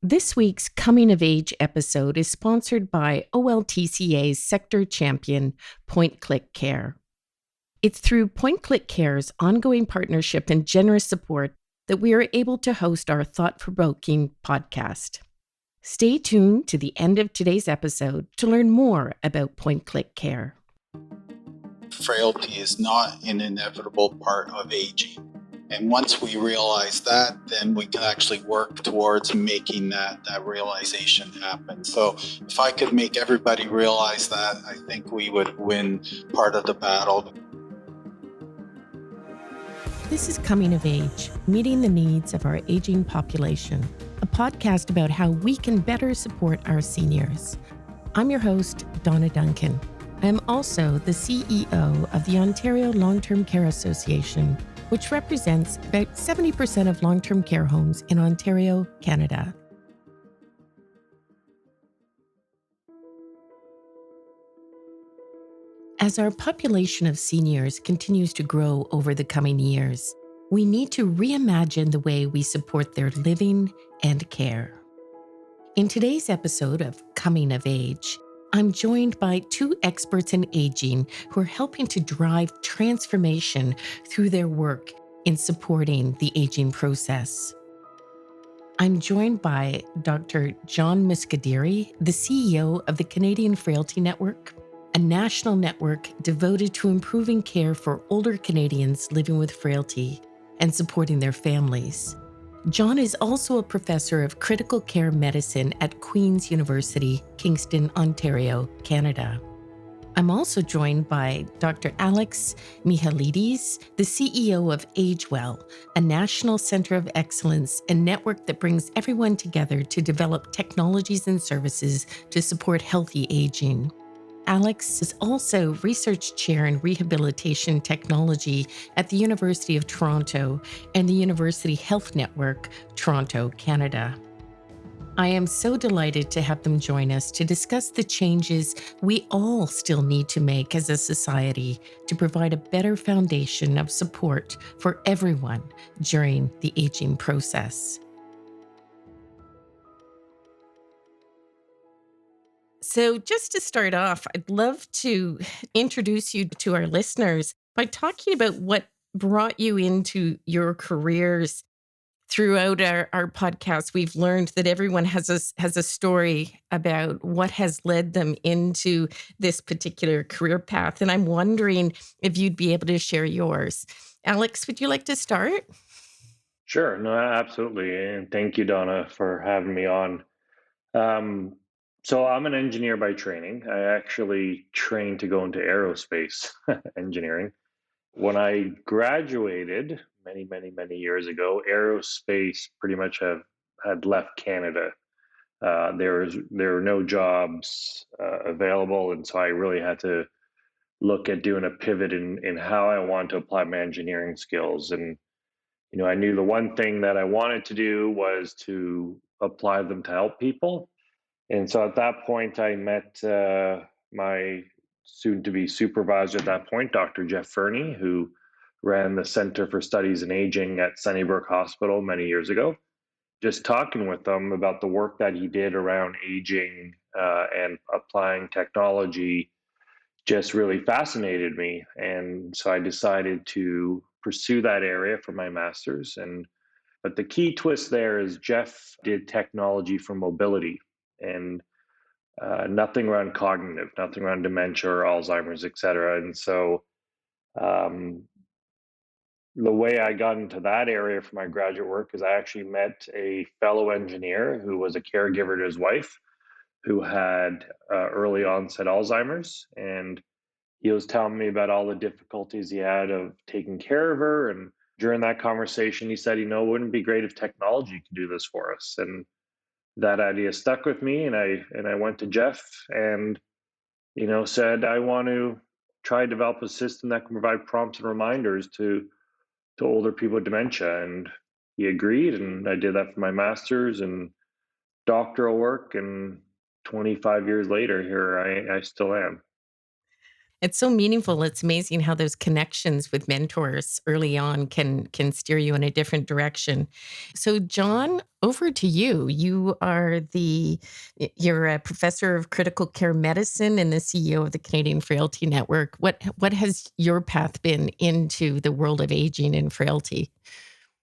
This week's Coming of Age episode is sponsored by OLTCA's sector champion, Point Click Care. It's through Point Click Care's ongoing partnership and generous support that we are able to host our thought-provoking podcast. Stay tuned to the end of today's episode to learn more about Point Click Care. Frailty is not an inevitable part of aging. And once we realize that, then we can actually work towards making that realization happen. So if I could make everybody realize that, I think we would win part of the battle. This is Coming of Age, Meeting the Needs of Our Aging Population, a podcast about how we can better support our seniors. I'm your host, Donna Duncan. I am also the CEO of the Ontario Long-Term Care Association, which represents about 70% of long-term care homes in Ontario, Canada. As our population of seniors continues to grow over the coming years, we need to reimagine the way we support their living and care. In today's episode of Coming of Age, I'm joined by two experts in aging who are helping to drive transformation through their work in supporting the aging process. I'm joined by Dr. John Muscedere, the CEO of the Canadian Frailty Network, a national network devoted to improving care for older Canadians living with frailty and supporting their families. John is also a professor of critical care medicine at Queen's University, Kingston, Ontario, Canada. I'm also joined by Dr. Alex Mihailidis, the CEO of AgeWell, a national center of excellence and network that brings everyone together to develop technologies and services to support healthy aging. Alex is also research chair in Rehabilitation Technology at the University of Toronto and the University Health Network, Toronto, Canada. I am so delighted to have them join us to discuss the changes we all still need to make as a society to provide a better foundation of support for everyone during the aging process. So just to start off, I'd love to introduce you to our listeners by talking about what brought you into your careers. Throughout our podcast, we've learned that everyone has a story about what has led them into this particular career path. And I'm wondering if you'd be able to share yours. Alex, would you like to start? Sure. No, absolutely. And thank you, Donna, for having me on. Um, so I'm an engineer by training. I actually trained to go into aerospace engineering. When I graduated many years ago, aerospace pretty much had left Canada. There were no jobs available, and so I really had to look at doing a pivot in how I want to apply my engineering skills. And I knew the one thing that I wanted to do was to apply them to help people. And so at that point, I met my soon to be supervisor at that point, Dr. Jeff Fernie, who ran the Center for Studies in Aging at Sunnybrook Hospital many years ago. Just talking with him about the work that he did around aging and applying technology just really fascinated me. And so I decided to pursue that area for my master's. But the key twist there is Jeff did technology for mobility and nothing around cognitive, nothing around dementia or Alzheimer's, et cetera. And so um, the way I got into that area for my graduate work is I actually met a fellow engineer who was a caregiver to his wife who had early onset Alzheimer's. And he was telling me about all the difficulties he had of taking care of her. And during that conversation, he said, wouldn't it be great if technology could do this for us? And that idea stuck with me. And I went to Jeff and, said, I want to try to develop a system that can provide prompts and reminders to older people with dementia. And he agreed. And I did that for my master's and doctoral work. And 25 years later, here I still am. It's so meaningful. It's amazing how those connections with mentors early on can steer you in a different direction. So, John, over to you. You're a professor of critical care medicine and the CEO of the Canadian Frailty Network. What has your path been into the world of aging and frailty?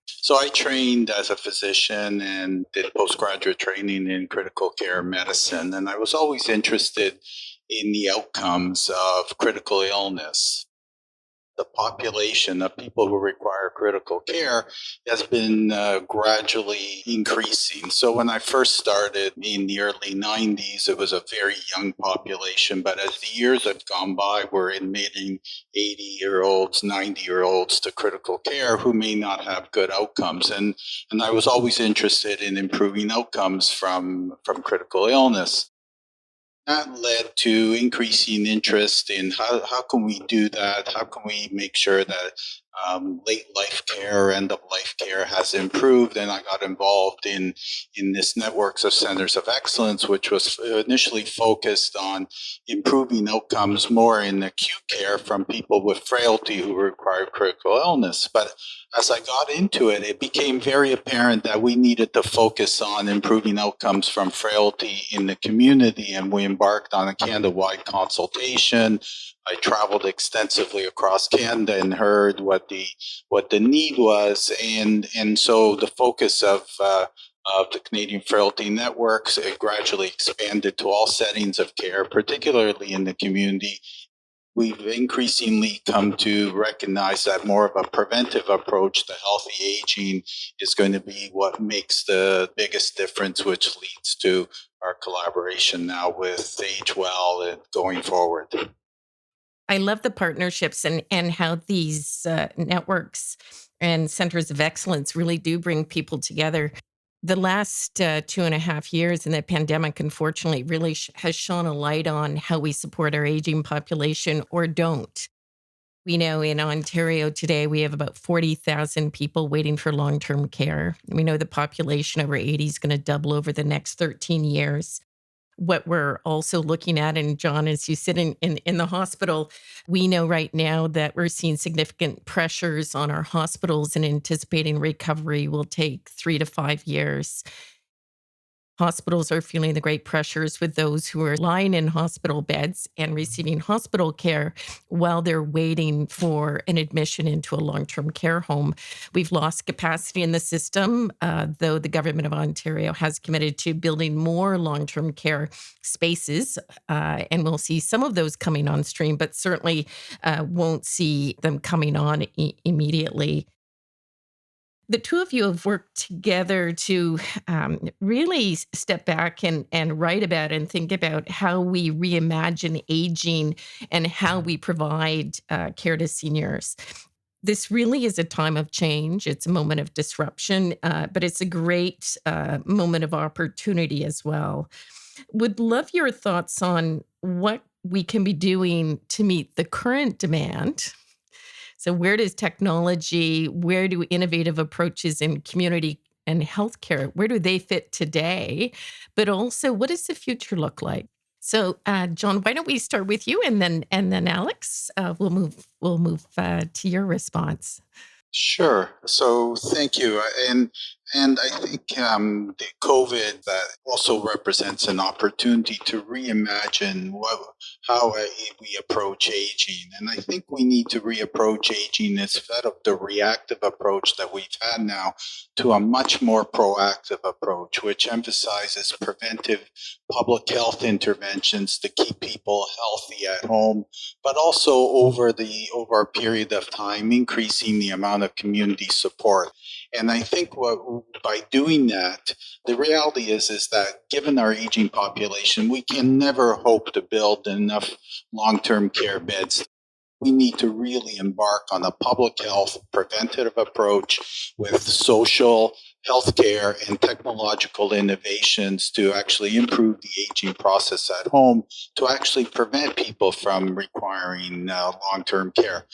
So I trained as a physician and did postgraduate training in critical care medicine. And I was always interested in the outcomes of critical illness. The population of people who require critical care has been gradually increasing. So when I first started in the early 90s, it was a very young population. But as the years have gone by, we're admitting 80-year-olds, 90-year-olds to critical care who may not have good outcomes. And I was always interested in improving outcomes from critical illness. That led to increasing interest in how can we do that? How can we make sure that late life care, end of life care has improved? And I got involved in this networks of centers of excellence, which was initially focused on improving outcomes more in acute care from people with frailty who required critical illness. But as I got into it, it became very apparent that we needed to focus on improving outcomes from frailty in the community, and we embarked on a Canada-wide consultation. I traveled extensively across Canada and heard what the need was, and so the focus of the Canadian Frailty Networks, it gradually expanded to all settings of care, particularly in the community. We've increasingly come to recognize that more of a preventive approach to healthy aging is going to be what makes the biggest difference, which leads to our collaboration now with Age Well and going forward. I love the partnerships and how these networks and centers of excellence really do bring people together. The last 2.5 years in the pandemic, unfortunately, really has shone a light on how we support our aging population or don't. We know in Ontario today, we have about 40,000 people waiting for long term care. We know the population over 80 is going to double over the next 13 years. What we're also looking at, and John, as you sit in the hospital, we know right now that we're seeing significant pressures on our hospitals and anticipating recovery will take 3 to 5 years. Hospitals are feeling the great pressures with those who are lying in hospital beds and receiving hospital care while they're waiting for an admission into a long term care home. We've lost capacity in the system, though the government of Ontario has committed to building more long term care spaces. And we'll see some of those coming on stream, but certainly won't see them coming on immediately. The two of you have worked together to really step back and write about and think about how we reimagine aging and how we provide care to seniors. This really is a time of change. It's a moment of disruption, but it's a great moment of opportunity as well. Would love your thoughts on what we can be doing to meet the current demand. So, where does technology, where do innovative approaches in community and healthcare, where do they fit today? But also, what does the future look like? So, John, why don't we start with you, and then Alex, we'll move to your response. Sure. So thank you. And I think the COVID also represents an opportunity to reimagine how we approach aging. And I think we need to reapproach aging instead of the reactive approach that we've had now to a much more proactive approach, which emphasizes preventive public health interventions to keep people healthy at home, but also over a period of time, increasing the amount of community support. And I think by doing that, the reality is that given our aging population, we can never hope to build enough long-term care beds. We need to really embark on a public health preventative approach with social, healthcare, and technological innovations to actually improve the aging process at home, to actually prevent people from requiring long term care.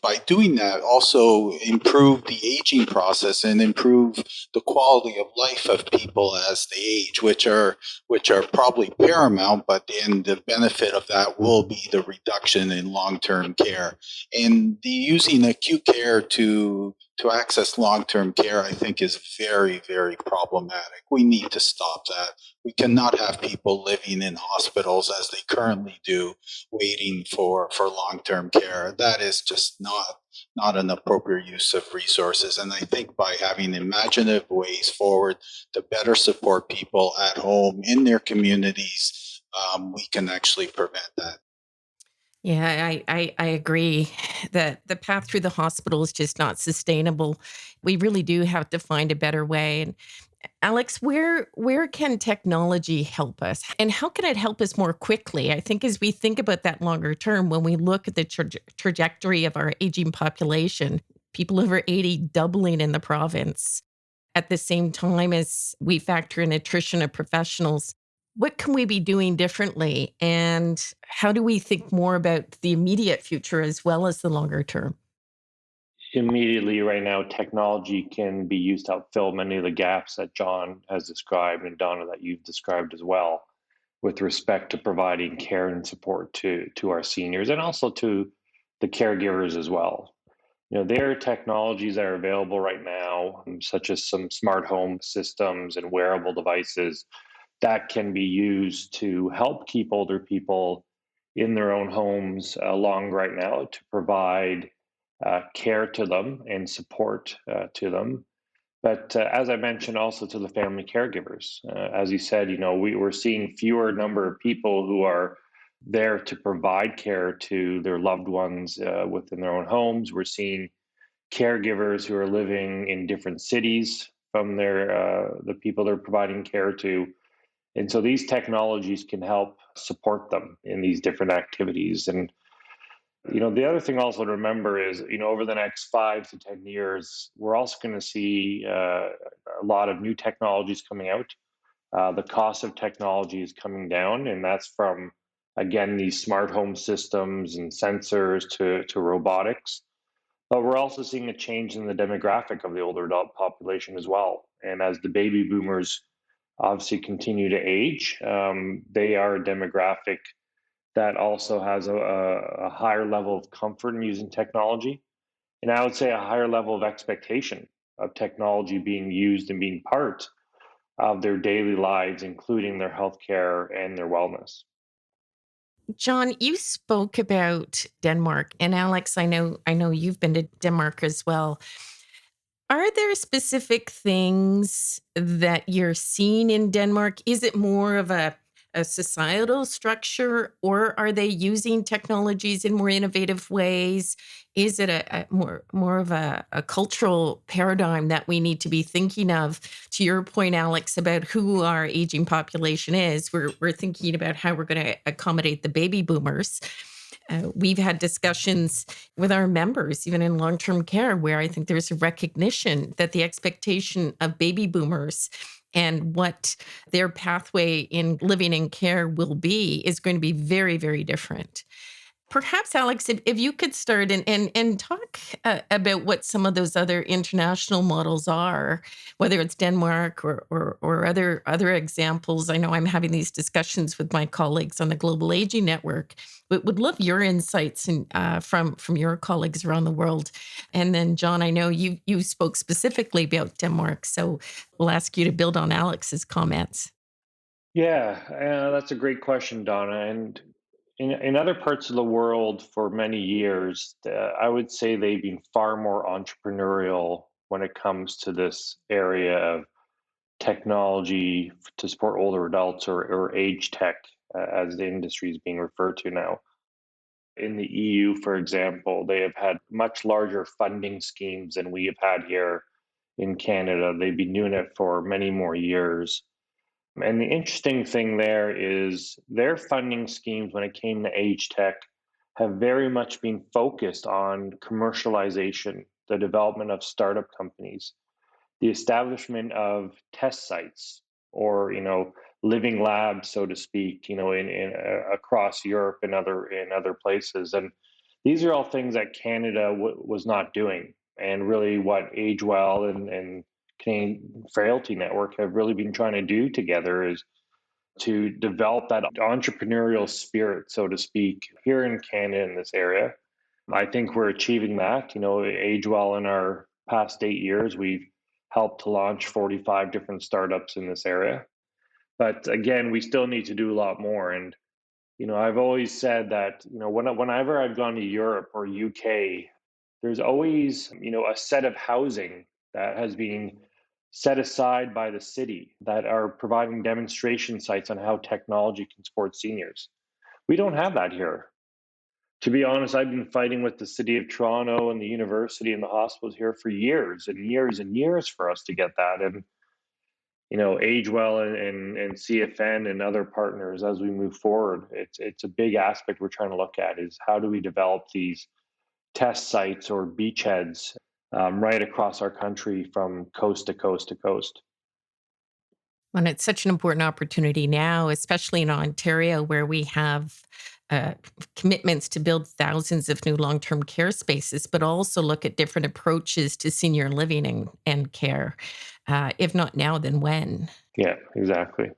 by doing that, also improve the aging process and improve the quality of life of people as they age, which are probably paramount. But then the benefit of that will be the reduction in long-term care, and the using acute care to access long-term care, I think, is very, very problematic. We need to stop that. We cannot have people living in hospitals as they currently do, waiting for long-term care. That is just not an appropriate use of resources. And I think by having imaginative ways forward to better support people at home in their communities, we can actually prevent that. Yeah, I agree that the path through the hospital is just not sustainable. We really do have to find a better way. And Alex, where can technology help us, and how can it help us more quickly? I think as we think about that longer term, when we look at the trajectory of our aging population, people over 80 doubling in the province, at the same time as we factor in attrition of professionals, what can we be doing differently? And how do we think more about the immediate future as well as the longer term? Immediately, right now, technology can be used to help fill many of the gaps that John has described and Donna that you've described as well, with respect to providing care and support to our seniors and also to the caregivers as well. There are technologies that are available right now, such as some smart home systems and wearable devices that can be used to help keep older people in their own homes along right now to provide care to them and support to them. But as I mentioned, also to the family caregivers. As you said, we're seeing fewer number of people who are there to provide care to their loved ones within their own homes. We're seeing caregivers who are living in different cities from the people they're providing care to, and so these technologies can help support them in these different activities. And the other thing also to remember is, over the next 5 to 10 years, we're also going to see a lot of new technologies coming out. The cost of technology is coming down, and that's from, again, these smart home systems and sensors to robotics. But we're also seeing a change in the demographic of the older adult population as well. And as the baby boomers obviously continue to age, they are a demographic that also has a higher level of comfort in using technology. And I would say a higher level of expectation of technology being used and being part of their daily lives, including their healthcare and their wellness. John, you spoke about Denmark, and Alex, I know you've been to Denmark as well. Are there specific things that you're seeing in Denmark? Is it more of a societal structure, or are they using technologies in more innovative ways? Is it a more of a cultural paradigm that we need to be thinking of? To your point, Alex, about who our aging population is, we're thinking about how we're going to accommodate the baby boomers. We've had discussions with our members, even in long term care, where I think there's a recognition that the expectation of baby boomers and what their pathway in living in care will be is going to be very, very different. Perhaps, Alex, if you could start and talk about what some of those other international models are, whether it's Denmark or other examples. I know I'm having these discussions with my colleagues on the Global Aging Network, but would love your insights and from your colleagues around the world. And then, John, I know you spoke specifically about Denmark, so we'll ask you to build on Alex's comments. Yeah, that's a great question, Donna. And in other parts of the world for many years, I would say they've been far more entrepreneurial when it comes to this area of technology to support older adults or age tech, as the industry is being referred to now. In the EU, for example, they have had much larger funding schemes than we have had here in Canada. They've been doing it for many more years. And the interesting thing there is their funding schemes when it came to age tech have very much been focused on commercialization, the development of startup companies, the establishment of test sites or living labs, so to speak, in across Europe and other places. And These are all things that Canada was not doing, and really what Age Well and Canadian Frailty Network have really been trying to do together is to develop that entrepreneurial spirit, so to speak, here in Canada in this area. I think we're achieving that. Age Well in our past 8 years, we've helped to launch 45 different startups in this area. But again, we still need to do a lot more. And I've always said that whenever I've gone to Europe or UK, there's always a set of housing that has been set aside by the city that are providing demonstration sites on how technology can support seniors. We don't have that here. To be honest, I've been fighting with the city of Toronto and the university and the hospitals here for years and years and years for us to get that. And Age Well and CFN and other partners as we move forward. It's a big aspect we're trying to look at is how do we develop these test sites or beachheads right across our country from coast to coast to coast. And it's such an important opportunity now, especially in Ontario, where we have uh, commitments to build thousands of new long-term care spaces, but also look at different approaches to senior living and care. If not now, then when? Yeah, exactly.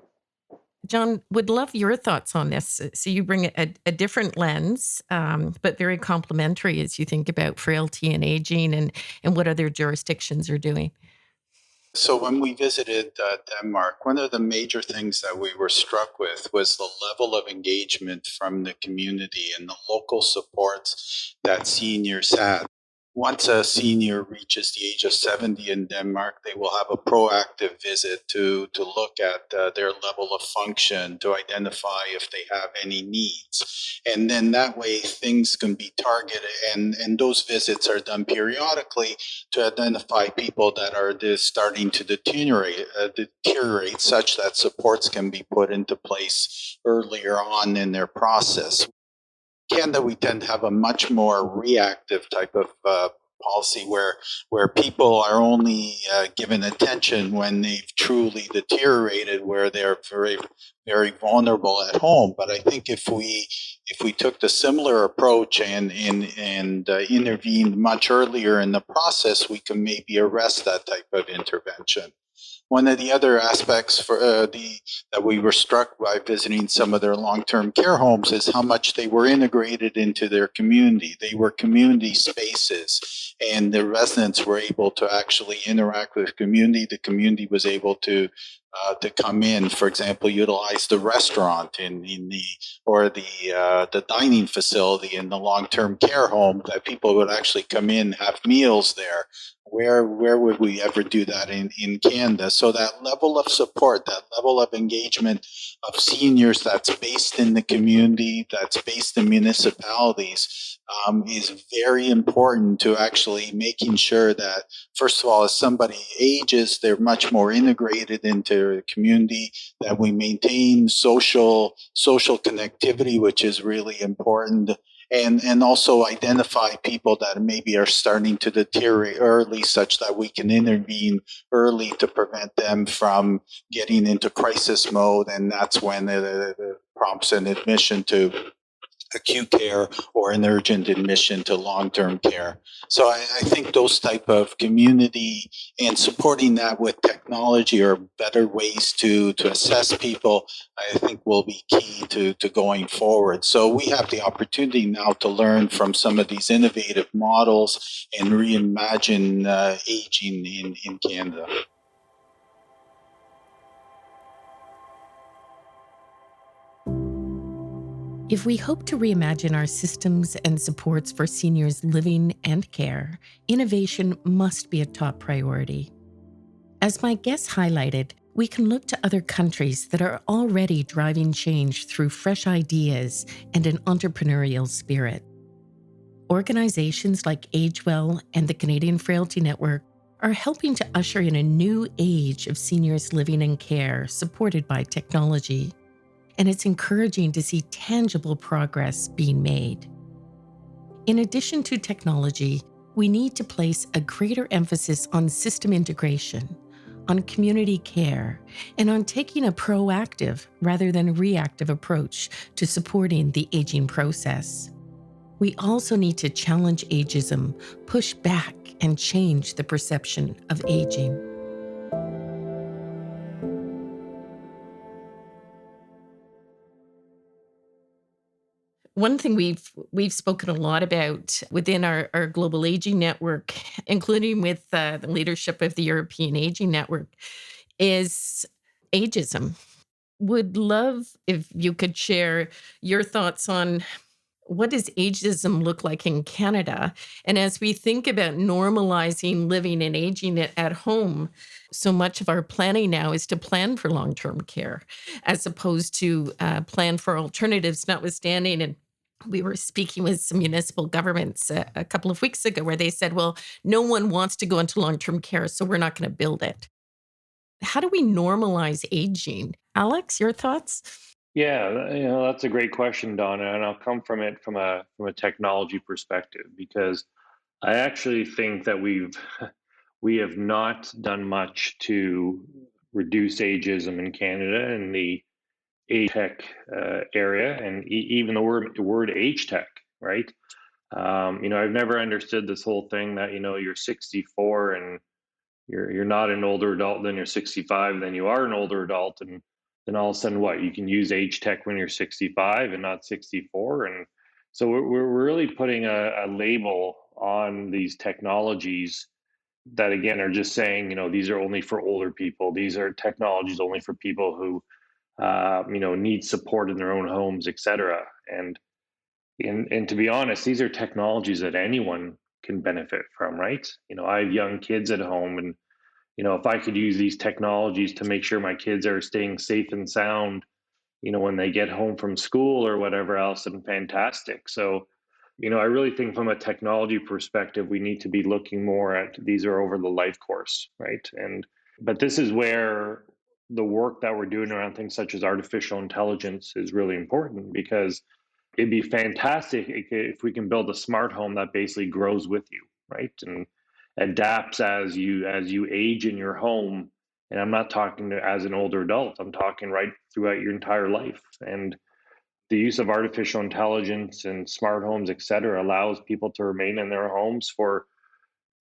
John, would love your thoughts on this. So you bring a different lens, but very complementary as you think about frailty and aging and what other jurisdictions are doing. So when we visited Denmark, one of the major things that we were struck with was the level of engagement from the community and the local supports that seniors had. Once a senior reaches the age of 70 in Denmark, they will have a proactive visit to look at their level of function, to identify if they have any needs. And then that way things can be targeted, and those visits are done periodically to identify people that are starting to deteriorate such that supports can be put into place earlier on in their process. Canada, we tend to have a much more reactive type of policy where people are only given attention when they've truly deteriorated, where they're very very vulnerable at home. But I think if we took the similar approach and intervened much earlier in the process, we can maybe arrest that type of intervention. One of the other aspects for that we were struck by visiting some of their long-term care homes is how much they were integrated into their community. They were community spaces, and the residents were able to actually interact with the community. The community was able to come in, for example, utilize the restaurant in the or the dining facility in the long-term care home. That people would actually come in, have meals there. Where would we ever do that in Canada? So that level of support, that level of engagement of seniors that's based in the community, that's based in municipalities, is very important to actually making sure that, first of all, as somebody ages, they're much more integrated into the community, that we maintain social connectivity, which is really important, and also identify people that maybe are starting to deteriorate early, such that we can intervene early to prevent them from getting into crisis mode, and that's when it prompts an admission to acute care or an urgent admission to long-term care. So I think those type of community and supporting that with technology or better ways to assess people, I think will be key to going forward. So we have the opportunity now to learn from some of these innovative models and reimagine aging in Canada. If we hope to reimagine our systems and supports for seniors living and care, innovation must be a top priority. As my guests highlighted, we can look to other countries that are already driving change through fresh ideas and an entrepreneurial spirit. Organizations like Age Well and the Canadian Frailty Network are helping to usher in a new age of seniors living and care supported by technology. And it's encouraging to see tangible progress being made. In addition to technology, we need to place a greater emphasis on system integration, on community care, and on taking a proactive rather than reactive approach to supporting the aging process. We also need to challenge ageism, push back, and change the perception of aging. One thing we've spoken a lot about within our global aging network, including with the leadership of the European Aging Network, is ageism. Would love if you could share your thoughts on what does ageism look like in Canada? And as we think about normalizing living and aging at home, so much of our planning now is to plan for long term care as opposed to plan for alternatives, notwithstanding. And we were speaking with some municipal governments a couple of weeks ago where they said, well, no one wants to go into long term care, so we're not going to build it. How do we normalize aging? Alex, your thoughts? Yeah, that's a great question, Donna, and I'll come from it from a technology perspective because I actually think that we have not done much to reduce ageism in Canada in the age tech area, and even the word age tech, right? I've never understood this whole thing that you're 64 and you're not an older adult, then you're 65, then you are an older adult, and then all of a sudden, what, you can use age tech when you're 65 and not 64, and so we're really putting a label on these technologies that again are just saying, these are only for older people. These are technologies only for people who, need support in their own homes, etc. And to be honest, these are technologies that anyone can benefit from, right? I have young kids at home, and if I could use these technologies to make sure my kids are staying safe and sound, when they get home from school or whatever else, then fantastic. So, I really think from a technology perspective, we need to be looking more at these are over the life course, right? But this is where the work that we're doing around things such as artificial intelligence is really important because it'd be fantastic if we can build a smart home that basically grows with you, right? And adapts as you age in your home. And I'm not talking as an older adult. I'm talking right throughout your entire life. And the use of artificial intelligence and smart homes, et cetera, allows people to remain in their homes for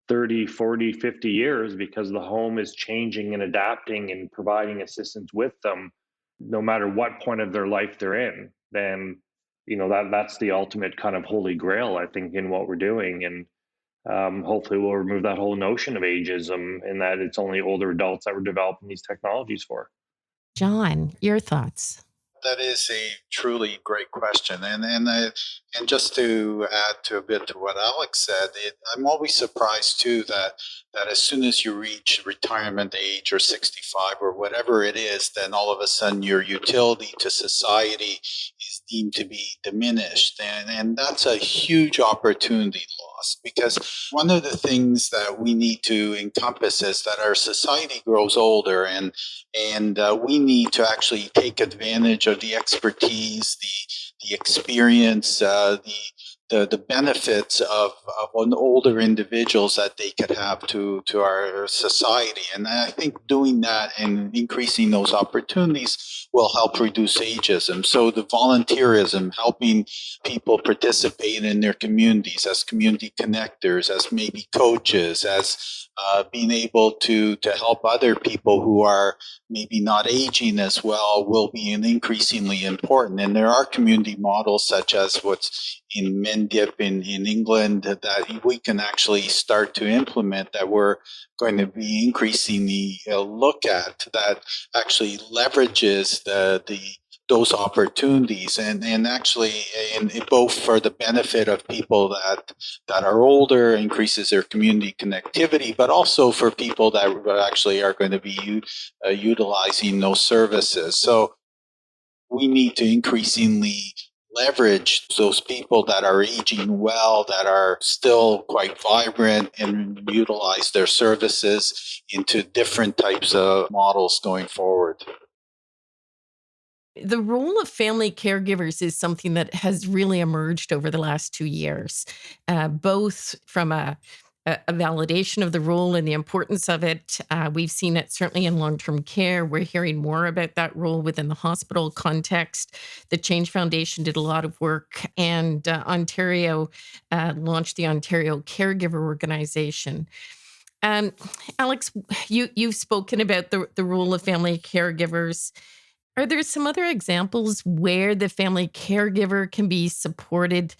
30, 40, 50 years because the home is changing and adapting and providing assistance with them no matter what point of their life they're in. Then that's the ultimate kind of holy grail, I think, in what we're doing. And hopefully we'll remove that whole notion of ageism and that it's only older adults that we're developing these technologies for. John, your thoughts? That is a truly great question, and just to add to a bit to what Alex said, I'm always surprised too that as soon as you reach retirement age or 65 or whatever it is, then all of a sudden your utility to society is deemed to be diminished, and that's a huge opportunity loss because one of the things that we need to encompass is that our society grows older and we need to actually take advantage of the expertise, the experience, the benefits of an older individuals that they could have to our society. And I think doing that and increasing those opportunities will help reduce ageism. So the volunteerism, helping people participate in their communities as community connectors, as maybe coaches, as being able to help other people who are maybe not aging as well will be increasingly important. And there are community models such as what's in Mendip in England that we can actually start to implement that we're going to be increasingly look at that actually leverages the those opportunities and actually in both for the benefit of people that are older, increases their community connectivity, but also for people that actually are going to be utilizing those services. So we need to increasingly leverage those people that are aging well, that are still quite vibrant, and utilize their services into different types of models going forward. The role of family caregivers is something that has really emerged over the last 2 years, both from a a validation of the role and the importance of it. We've seen it certainly in long-term care. We're hearing more about that role within the hospital context. The Change Foundation did a lot of work, and Ontario launched the Ontario Caregiver Organization. Um, Alex, you've spoken about the role of family caregivers. Are there some other examples where the family caregiver can be supported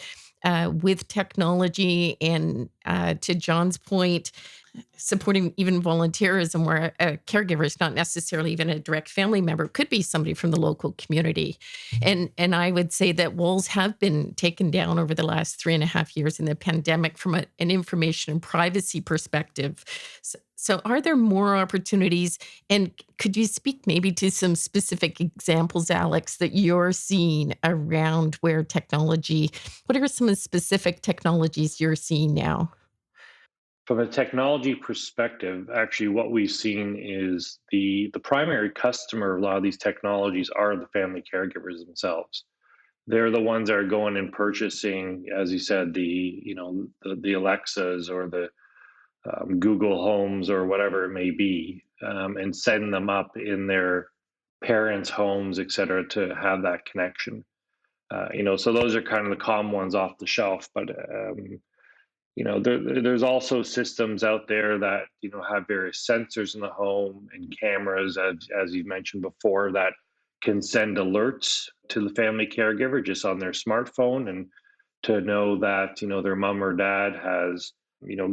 with technology? And to John's point, supporting even volunteerism where a caregiver is not necessarily even a direct family member, could be somebody from the local community. And I would say that walls have been taken down over the last 3.5 years in the pandemic from an information and privacy perspective. So are there more opportunities? And could you speak maybe to some specific examples, Alex, that you're seeing around where technology, what are some of the specific technologies you're seeing now? From a technology perspective, actually, what we've seen is the primary customer of a lot of these technologies are the family caregivers themselves. They're the ones that are going and purchasing, as you said, the Alexas or the Google Homes or whatever it may be, and setting them up in their parents' homes, et cetera, to have that connection. So those are kind of the common ones off the shelf, but there's also systems out there that have various sensors in the home and cameras, as you mentioned before, that can send alerts to the family caregiver just on their smartphone, and to know that their mom or dad has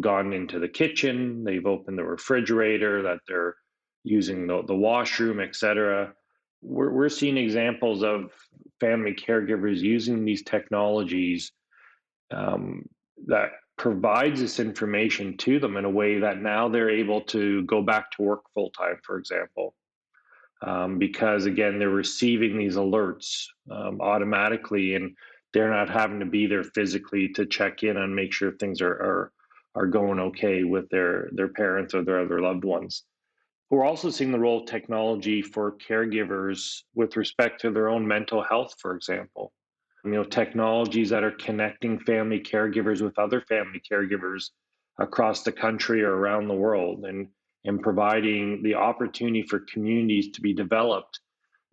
gone into the kitchen, they've opened the refrigerator, that they're using the washroom, etc. We're seeing examples of family caregivers using these technologies, um, that provides this information to them in a way that now they're able to go back to work full time, for example, because again they're receiving these alerts automatically, and they're not having to be there physically to check in and make sure things are going okay with their parents or their other loved ones. We're also seeing the role of technology for caregivers with respect to their own mental health, for example. Technologies that are connecting family caregivers with other family caregivers across the country or around the world, and providing the opportunity for communities to be developed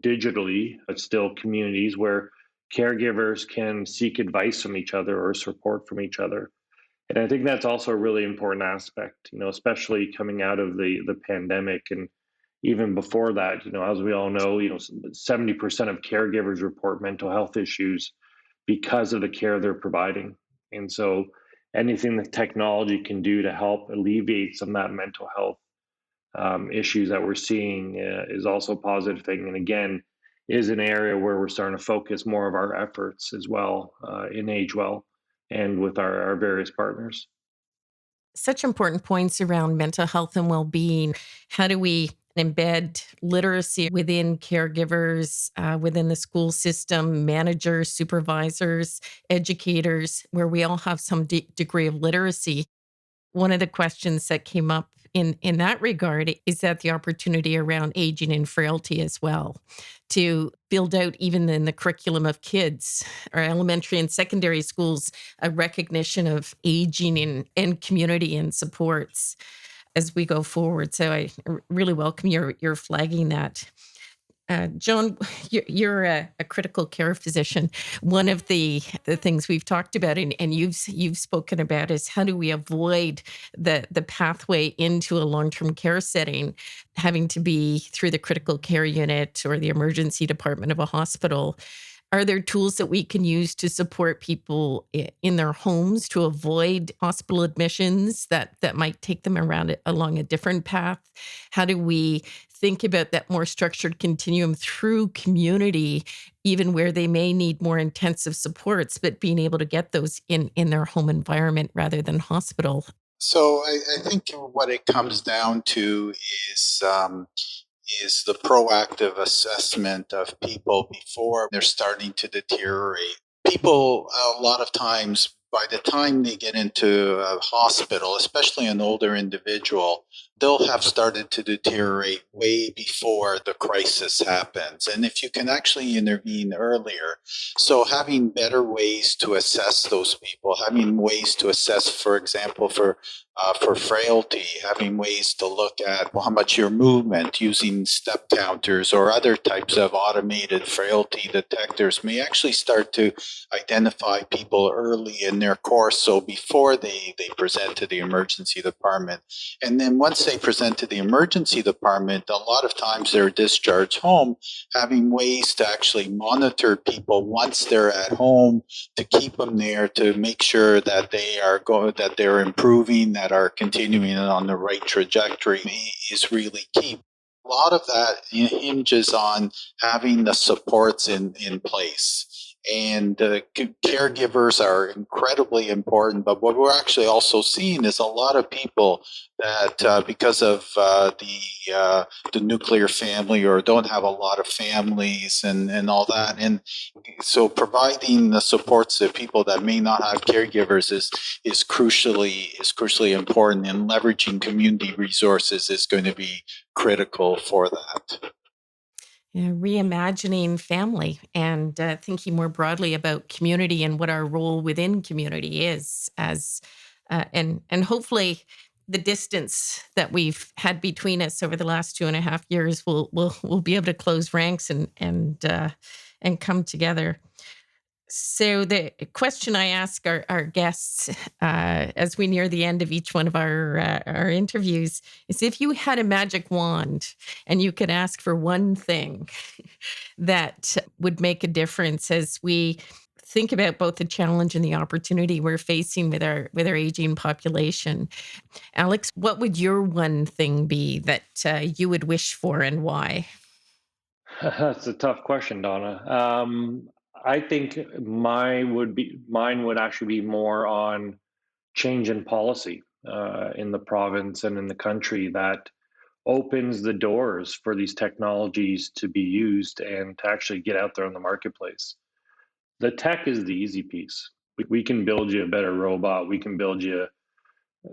digitally, but still communities where caregivers can seek advice from each other or support from each other. And I think that's also a really important aspect, especially coming out of the pandemic. And even before that, as we all know, 70% of caregivers report mental health issues because of the care they're providing. And so anything that technology can do to help alleviate some of that mental health issues that we're seeing is also a positive thing. And again, is an area where we're starting to focus more of our efforts as well, in Age Well and with our various partners. Such important points around mental health and well-being. How do we embed literacy within caregivers, within the school system, managers, supervisors, educators, where we all have some degree of literacy? One of the questions that came up in that regard is that the opportunity around aging and frailty as well, to build out even in the curriculum of kids or elementary and secondary schools, a recognition of aging and community and supports as we go forward. So I really welcome your flagging that. John, you're a critical care physician. One of the things we've talked about, and you've spoken about, is how do we avoid the pathway into a long-term care setting having to be through the critical care unit or the emergency department of a hospital? Are there tools that we can use to support people in their homes to avoid hospital admissions that might take them around along a different path? How do we think about that more structured continuum through community, even where they may need more intensive supports, but being able to get those in their home environment rather than hospital? So I think what it comes down to is the proactive assessment of people before they're starting to deteriorate. People, a lot of times, by the time they get into a hospital, especially an older individual, they'll have started to deteriorate way before the crisis happens. And if you can actually intervene earlier, so having better ways to assess those people, having ways to assess, for example, for for frailty, having ways to look at how much your movement using step counters or other types of automated frailty detectors may actually start to identify people early in their course. So before they present to the emergency department. And then once they present to the emergency department, a lot of times they're discharged home, having ways to actually monitor people once they're at home, to keep them there, to make sure that that they're improving, that are continuing on the right trajectory is really key. A lot of that hinges on having the supports in place. And caregivers are incredibly important. But what we're actually also seeing is a lot of people that, because of the nuclear family, or don't have a lot of families and all that, and so providing the supports to people that may not have caregivers is crucially important, and leveraging community resources is going to be critical for that. Reimagining family and thinking more broadly about community and what our role within community is, as and hopefully the distance that we've had between us over the last 2.5 years will be able to close ranks and come together. So the question I ask our guests as we near the end of each one of our interviews is, if you had a magic wand and you could ask for one thing that would make a difference as we think about both the challenge and the opportunity we're facing with our aging population. Alex, what would your one thing be that you would wish for, and why? That's a tough question, Donna. I think mine would actually be more on change in policy in the province and in the country that opens the doors for these technologies to be used and to actually get out there in the marketplace. The tech is the easy piece. We can build you a better robot. We can build you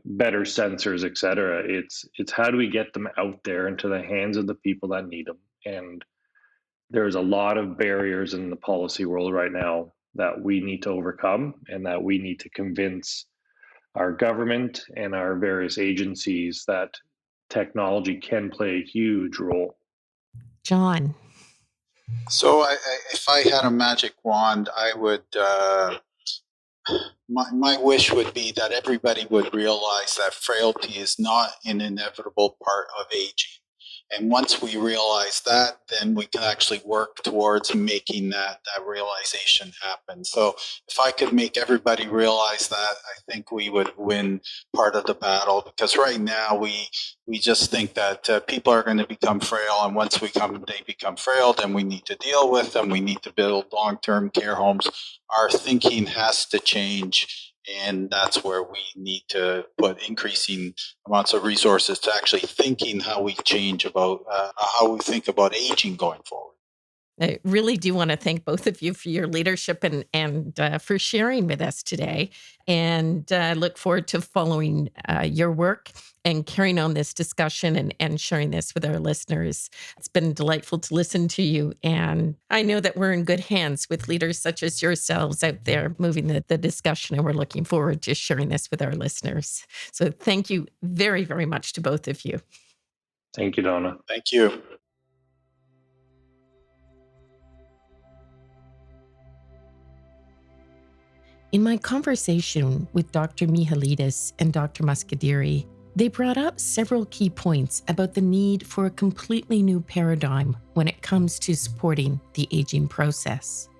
better sensors, et cetera. It's how do we get them out there into the hands of the people that need them? And there's a lot of barriers in the policy world right now that we need to overcome, and that we need to convince our government and our various agencies that technology can play a huge role. John. So, if I had a magic wand, I would. My wish would be that everybody would realize that frailty is not an inevitable part of aging. And once we realize that, then we can actually work towards making that realization happen. So if I could make everybody realize that, I think we would win part of the battle. Because right now we just think that people are going to become frail, and once they become frail, then we need to deal with them. We need to build long-term care homes. Our thinking has to change, and that's where we need to put increasing amounts of resources to actually thinking how we change about how we think about aging going forward. I really do want to thank both of you for your leadership and for sharing with us today. And look forward to following your work and carrying on this discussion and sharing this with our listeners. It's been delightful to listen to you. And I know that we're in good hands with leaders such as yourselves out there moving the discussion. And we're looking forward to sharing this with our listeners. So thank you very, very much to both of you. Thank you, Donna. Thank you. In my conversation with Dr. Mihailidis and Dr. Muscedere, they brought up several key points about the need for a completely new paradigm when it comes to supporting the aging process.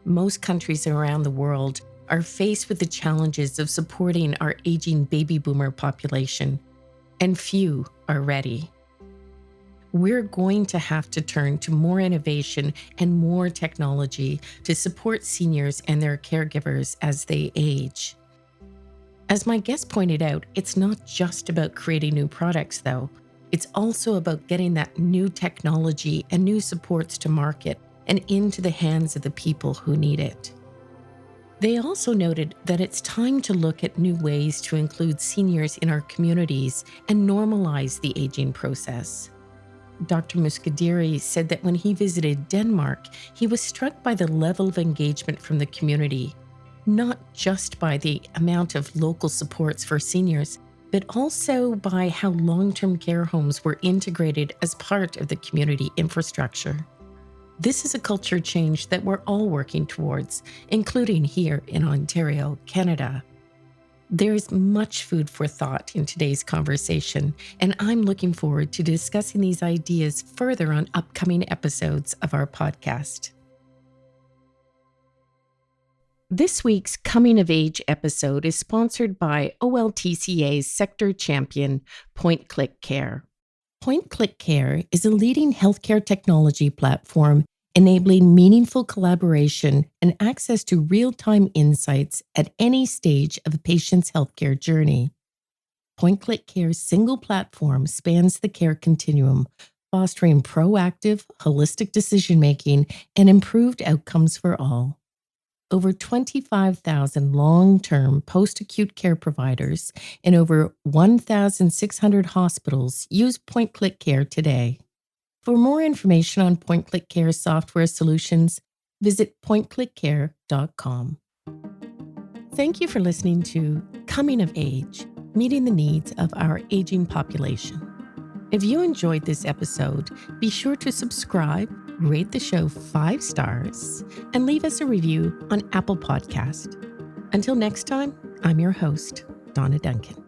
Most countries around the world are faced with the challenges of supporting our aging baby boomer population, and few are ready. We're going to have to turn to more innovation and more technology to support seniors and their caregivers as they age. As my guest pointed out, it's not just about creating new products, though. It's also about getting that new technology and new supports to market and into the hands of the people who need it. They also noted that it's time to look at new ways to include seniors in our communities and normalize the aging process. Dr. Muscedere said that when he visited Denmark, he was struck by the level of engagement from the community, not just by the amount of local supports for seniors, but also by how long-term care homes were integrated as part of the community infrastructure. This is a culture change that we're all working towards, including here in Ontario, Canada. There is much food for thought in today's conversation, and I'm looking forward to discussing these ideas further on upcoming episodes of our podcast. This week's Coming of Age episode is sponsored by OLTCA's sector champion, Point Click Care. Point Click Care is a leading healthcare technology platform enabling meaningful collaboration and access to real-time insights at any stage of a patient's healthcare journey. Point Click Care's single platform spans the care continuum, fostering proactive, holistic decision-making and improved outcomes for all. Over 25,000 long-term post-acute care providers and over 1,600 hospitals use Point Click Care today. For more information on Point Click Care software solutions, visit pointclickcare.com. Thank you for listening to Coming of Age, Meeting the Needs of Our Aging Population. If you enjoyed this episode, be sure to subscribe, rate the show 5 stars, and leave us a review on Apple Podcast. Until next time, I'm your host, Donna Duncan.